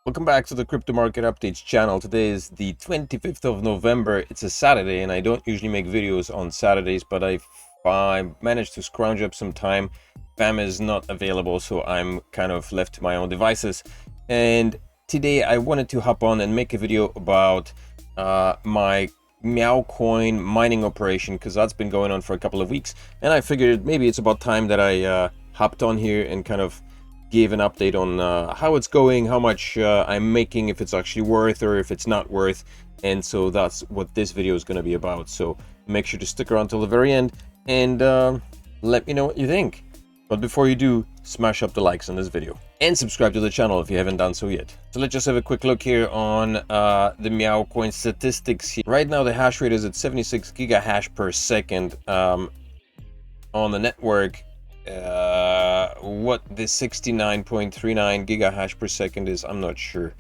Welcome back to the Crypto Market Updates channel. Today is the 25th of November. It's a Saturday, and I don't usually make videos on Saturdays, but I managed to scrounge up some time. Fam is not available, so I'm kind of left to my own devices. And today I wanted to hop on and make a video about my MEOW Coin mining operation, because that's been going on for a couple of weeks. And I figured maybe it's about time that I hopped on here and kind of gave an update on how it's going, how much I'm making, if it's actually worth or if it's not worth. And so that's what this video is going to be about. So make sure to stick around till the very end and let me know what you think. But before you do, smash up the likes on this video and subscribe to the channel if you haven't done so yet. So let's just have a quick look here on the MEOW Coin statistics here. Right now the hash rate is at 76 gigahash per second on the network. What this 69.39 gigahash per second is, I'm not sure,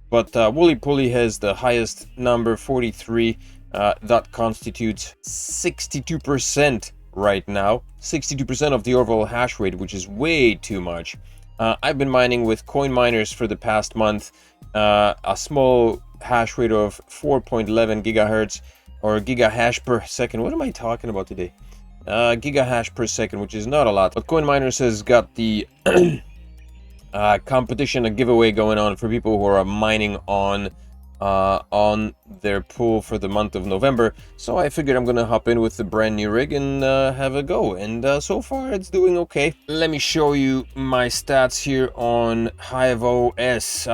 but Wooly Pulley has the highest number, 43. That constitutes 62% right now, 62% of the overall hash rate, which is way too much. I've been mining with coin miners for the past month, a small hash rate of 4.11 gigahertz or gigahash per second. What am I talking about today? Gigahash per second, which is not a lot. But Coin Miners has got the competition, a giveaway going on for people who are mining on their pool for the month of November. So I figured I'm gonna hop in with the brand new rig and have a go. And so far it's doing okay. Let me show you my stats here on HiveOS.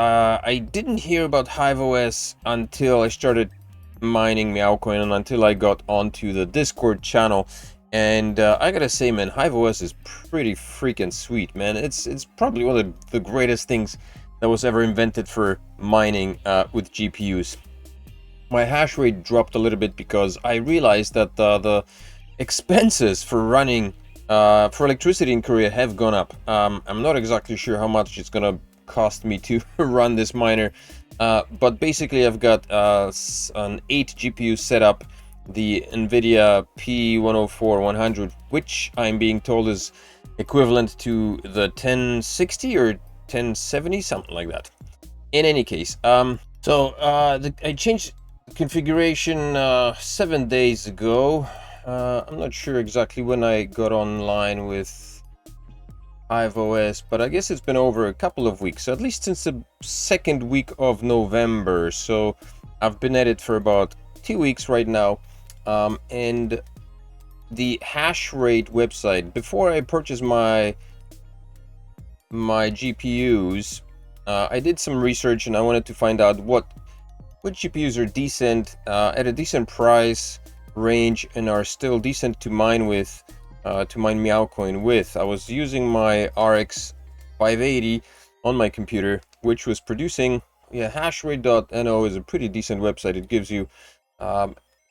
I didn't hear about HiveOS until I started mining MEOW Coin and until I got onto the Discord channel. And I gotta say, man, HiveOS is pretty freaking sweet, man. It's probably one of the greatest things that was ever invented for mining with GPUs. My hash rate dropped a little bit because I realized that the expenses for running for electricity in Korea have gone up. I'm not exactly sure how much it's gonna cost me to run this miner, but basically I've got an 8 GPU setup, the NVIDIA P104-100, which I'm being told is equivalent to the 1060 or 1070, something like that. In any case, I changed the configuration 7 days ago. I'm not sure exactly when I got online with HiveOS, but I guess it's been over a couple of weeks, at least since the second week of November. So I've been at it for about 2 weeks right now. And the hash rate website, before I purchased my GPUs, I did some research and I wanted to find out what GPUs are decent at a decent price range and are still decent to mine with, to mine MEOW Coin with. I was using my RX 580 on my computer, which was producing, hashrate.no is a pretty decent website. It gives you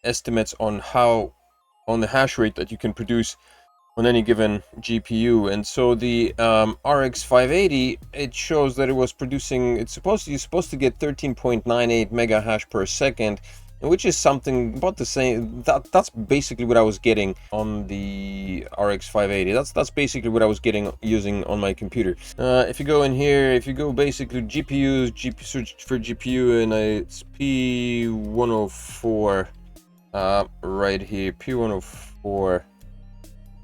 estimates on the hash rate that you can produce on any given GPU. And so the RX 580, it shows that it was producing, you're supposed to get 13.98 mega hash per second, which is something about the same. That's basically what I was getting on the RX 580. That's basically what I was getting using on my computer. If you go in here, if you go basically GPUs, search for GPU, and it's P104 right here, P104,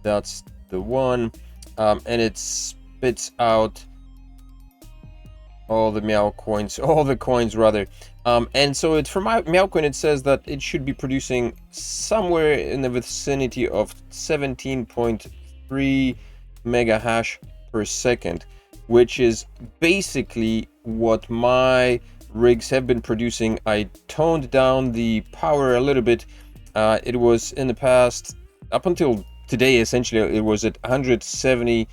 that's the one, and it spits out all the MEOW coins, all the coins rather, and so it's for my MEOW Coin, it says that it should be producing somewhere in the vicinity of 17.3 mega hash per second, which is basically what my rigs have been producing. I toned down the power a little bit. It was in the past, up until today, essentially, it was at 170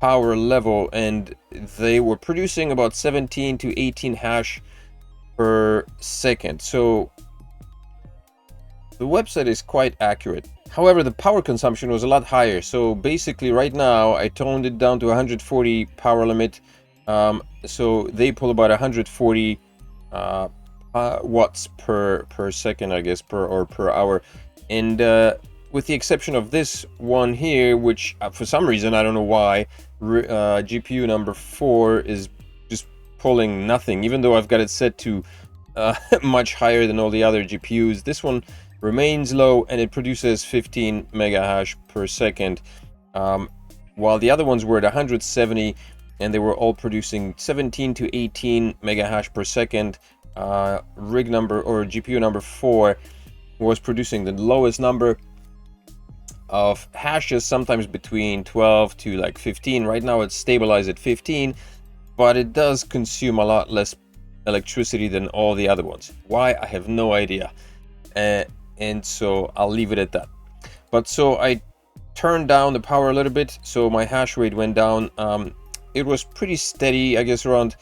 power level, and they were producing about 17 to 18 hash per second. So the website is quite accurate. However, the power consumption was a lot higher. So basically right now I toned it down to 140 power limit. So they pull about 140 watts per second, I guess, per hour. And with the exception of this one here, which for some reason, I don't know why, GPU number 4 is just pulling nothing, even though I've got it set to much higher than all the other GPUs. This one remains low and it produces 15 mega hash per second, while the other ones were at 170 and they were all producing 17 to 18 mega hash per second. Rig number, or GPU number 4, was producing the lowest number of hashes, sometimes between 12 to like 15. Right now it's stabilized at 15, but it does consume a lot less electricity than all the other ones. Why? I have no idea. And so I'll leave it at that. But so I turned down the power a little bit, so my hash rate went down. It was pretty steady, I guess around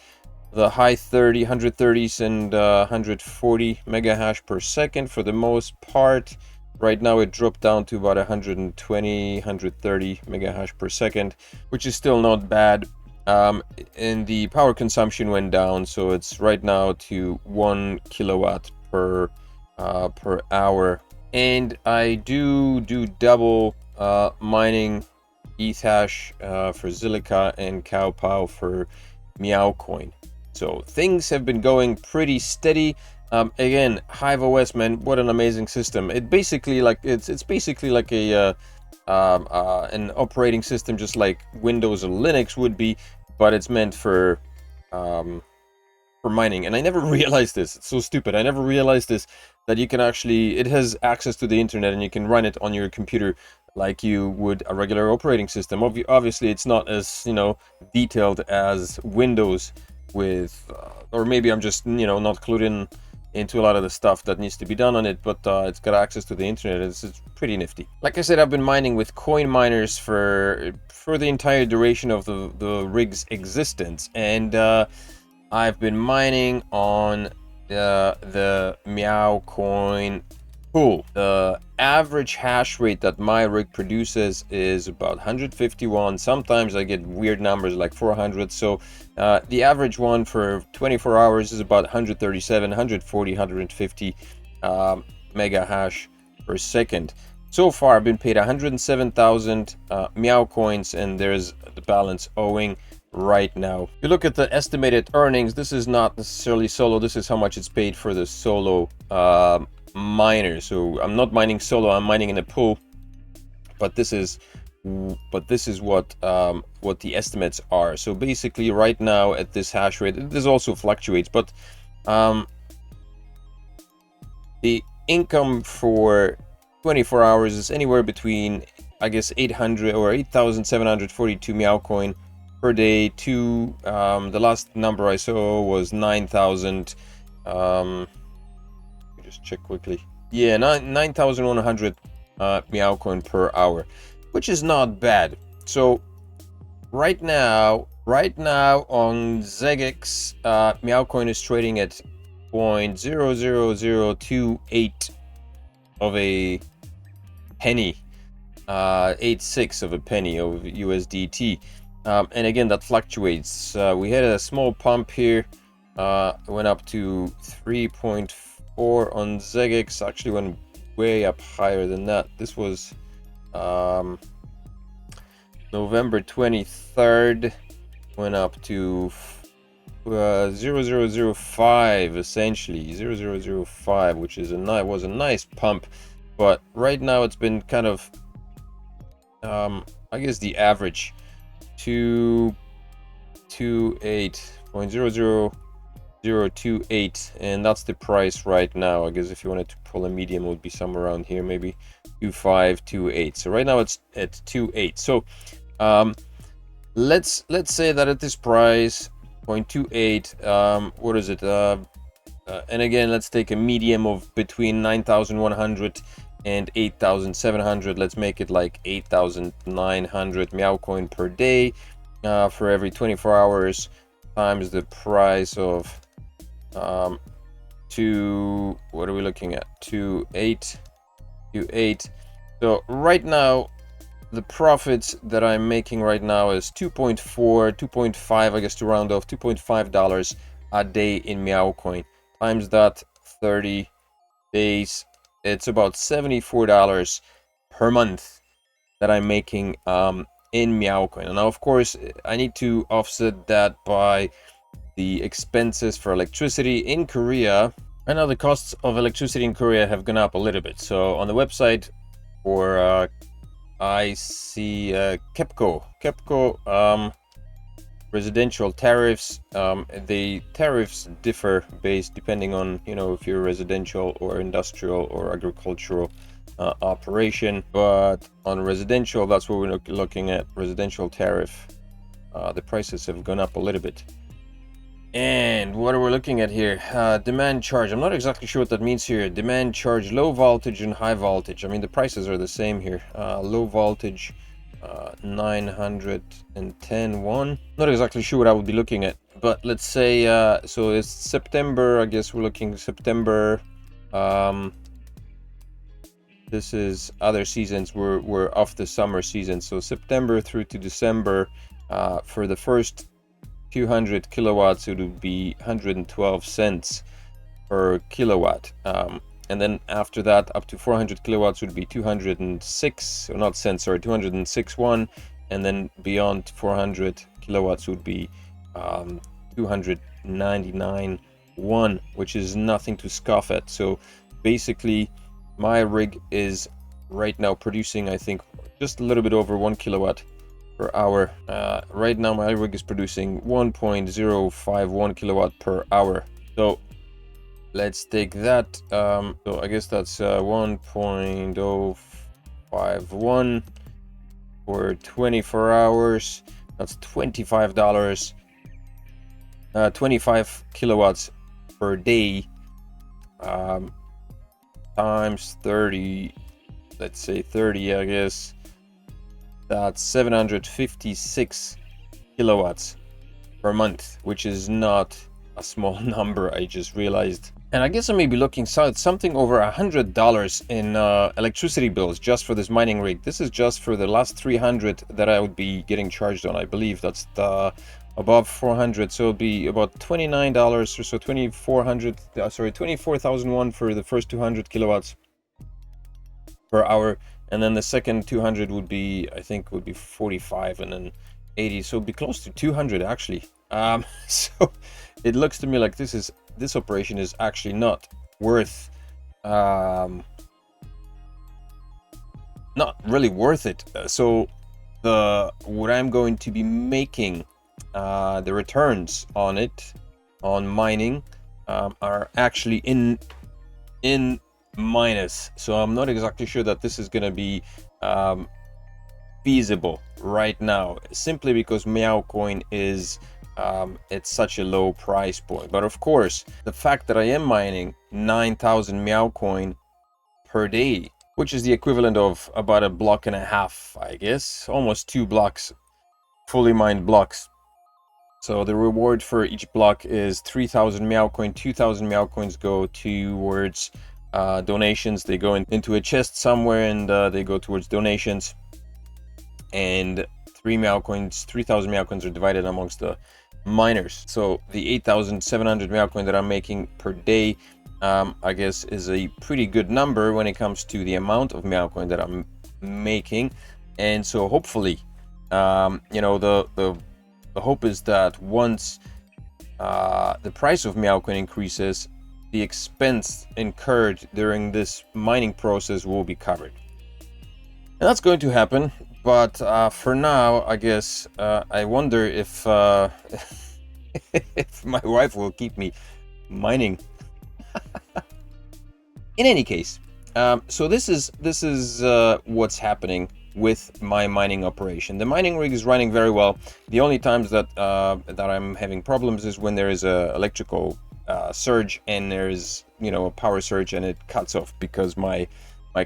the high 130s and 140 mega hash per second for the most part. Right now it dropped down to about 120, 130 mega hash per second, which is still not bad. And the power consumption went down, so it's right now to 1 kilowatt per hour. And I do double mining ETH hash for Zilliqa and Cowpow for MEOW Coin. So things have been going pretty steady. Again, Hive OS, man, what an amazing system. It basically like it's basically like a an operating system just like Windows or Linux would be, but it's meant for mining. And I never realized this. It's so stupid. I never realized this, that you can actually, it has access to the internet and you can run it on your computer like you would a regular operating system. Obviously it's not as, you know, detailed as Windows with or maybe I'm just, you know, not clued into a lot of the stuff that needs to be done on it, but it's got access to the internet. It's pretty nifty. Like I said, I've been mining with coin miners for the entire duration of the rig's existence, and I've been mining on the MEOW Coin pool. The average hash rate that my rig produces is about 151. Sometimes I get weird numbers like 400. So the average one for 24 hours is about 137, 140, 150 mega hash per second. So far, I've been paid 107,000 MEOW coins, and there's the balance owing right now. If you look at the estimated earnings, this is not necessarily solo. This is how much it's paid for the solo miner. So I'm not mining solo, I'm mining in a pool, but this is what the estimates are. So basically right now at this hash rate, this also fluctuates, but the income for 24 hours is anywhere between, I guess, 800 or 8,742 MEOW coin per day to the last number I saw was 9,000. Just check quickly. Yeah, 9,100 MEOW coin per hour, which is not bad. So right now on ZEGX, MEOW coin is trading at 0.00028 of a penny, 86 of a penny of USDT. And again, that fluctuates. We had a small pump here, went up to 3.4 on ZEGX, actually went way up higher than that. This was November 23rd, went up to 0.0005, essentially 0.0005, which is was a nice pump. But right now it's been kind of I guess the average 228.00028, and that's the price right now. I guess if you wanted to pull a medium, it would be somewhere around here, maybe 2528. So right now it's at 28. So let's say that at this price 0.28, what is it, and again, let's take a medium of between 9,100 and 8,700. Let's make it like 8,900 MEOW coin per day for every 24 hours times the price of what are we looking at, 28. So right now the profits that I'm making right now is 2.5, I guess, to round off, $2.5 a day in MEOW coin. Times that 30 days, it's about $74 per month that I'm making in MEOW coin. And now, of course, I need to offset that by the expenses for electricity in Korea. I know the costs of electricity in Korea have gone up a little bit. So on the website for I see KEPCO residential tariffs. The tariffs differ based depending on, you know, if you're residential or industrial or agricultural operation. But on residential, that's what we're looking at, residential tariff. The prices have gone up a little bit. And what are we looking at here? Demand charge. I'm not exactly sure what that means here. Demand charge, low voltage and high voltage. I mean, the prices are the same here. Low voltage, 910 won. Not exactly sure what I would be looking at, but let's say, so it's September. I guess we're looking September. This is other seasons. We're off the summer season. So September through to December, for the first 200 kilowatts, it would be 112 cents per kilowatt. And then after that, up to 400 kilowatts would be 206, or not cents, sorry, 206 won. And then beyond 400 kilowatts would be 299 won, which is nothing to scoff at. So basically, my rig is right now producing, I think, just a little bit over 1 kilowatt per hour. Right now my rig is producing 1.051 kilowatt per hour. So let's take that. So I guess that's 1.051 for 24 hours. That's $25. 25 kilowatts per day, times 30, let's say 30, I guess. That's 756 kilowatts per month, which is not a small number, I just realized. And I guess I may be looking something over $100 in electricity bills just for this mining rig. This is just for the last 300 that I would be getting charged on. I believe that's above 400, so it'll be about $29 or so, 24,001 for the first 200 kilowatts per hour. And then the second 200 would be, I think, would be 45, and then 80. So it'd be close to 200 actually. So it looks to me like this operation is actually not worth, not really worth it. So what I'm going to be making, the returns on it, on mining, are actually in minus. So I'm not exactly sure that this is going to be feasible right now, simply because MEOW Coin is it's such a low price point. But of course, the fact that I am mining 9,000 MEOW Coin per day, which is the equivalent of about a block and a half, I guess, almost 2 blocks, fully mined blocks. So the reward for each block is 3,000 MEOW Coin. 2,000 MEOW Coins go towards donations. They go into a chest somewhere, and they go towards donations. And 3,000 MEOW Coins are divided amongst the miners. So the 8,700 MEOW Coin that I'm making per day, I guess, is a pretty good number when it comes to the amount of MEOW Coin that I'm making. And so hopefully, you know, the hope is that once the price of MEOW Coin increases, the expense incurred during this mining process will be covered. And that's going to happen. But for now, I guess, I wonder if if my wife will keep me mining. In any case, so this is what's happening with my mining operation. The mining rig is running very well. The only times that I'm having problems is when there is a electrical surge, and there's, you know, a power surge, and it cuts off because my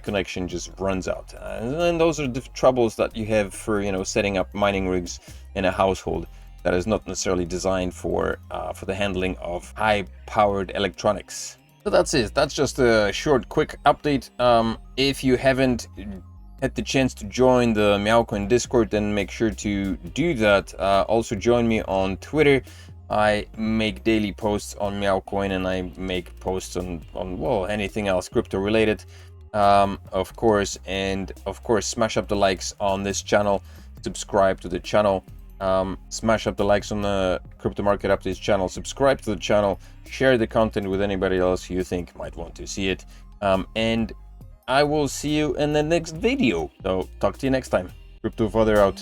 connection just runs out. And those are the troubles that you have for, you know, setting up mining rigs in a household that is not necessarily designed for the handling of high-powered electronics. So that's it. That's just a short, quick update. If you haven't had the chance to join the MEOW Coin Discord, then make sure to do that. Also join me on Twitter. I make daily posts on MEOW Coin, and I make posts on well, anything else crypto related. Of course, and of course, smash up the likes on this channel, subscribe to the channel, Smash up the likes on the Crypto Market Updates channel, subscribe to the channel, share the content with anybody else you think might want to see it, and I will see you in the next video. So talk to you next time. Crypto Father out.